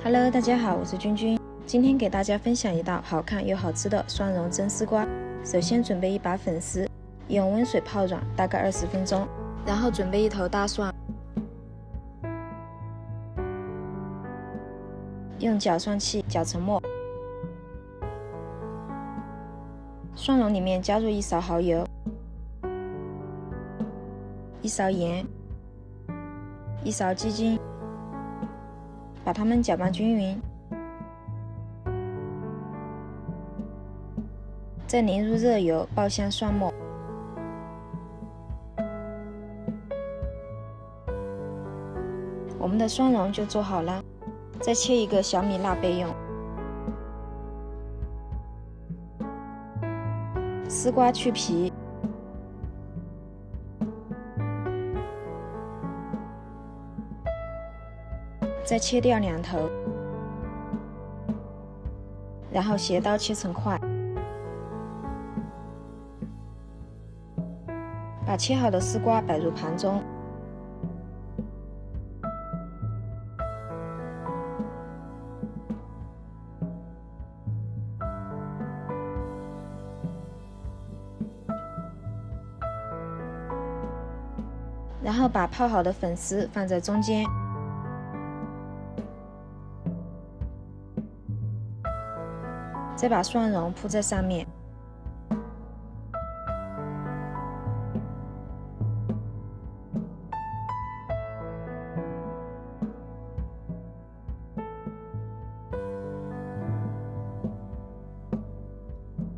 Hello， 大家好，我是君君。今天给大家分享一道好看又好吃的蒜蓉蒸丝瓜。首先准备一把粉丝，用温水泡软，大概20分钟。然后准备一头大蒜，用搅蒜器搅成沫。蒜蓉里面加入1勺蚝油、1勺盐、1勺鸡精，把它们搅拌均匀。再淋入热油，爆香蒜末。我们的蒜蓉就做好了，再切一个小米辣备用。丝瓜去皮，再切掉2头，然后斜刀切成块。把切好的丝瓜摆入盘中，然后把泡好的粉丝放在中间，再把蒜蓉铺在上面。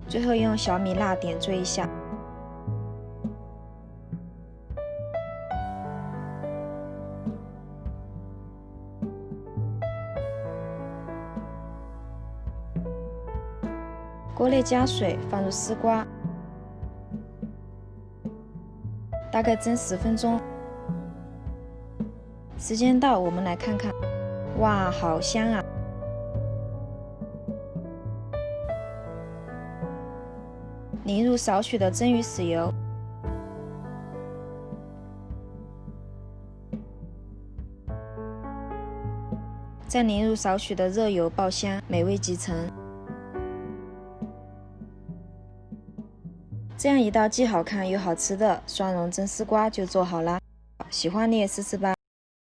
最后用小米辣点缀一下。锅内加水，放入丝瓜，大概蒸10分钟。时间到，我们来看看，哇，好香啊！淋入少许的蒸鱼豉油，再淋入少许的热油爆香，美味即成。这样一道既好看又好吃的蒜蓉蒸丝瓜就做好了，喜欢你也试试吧。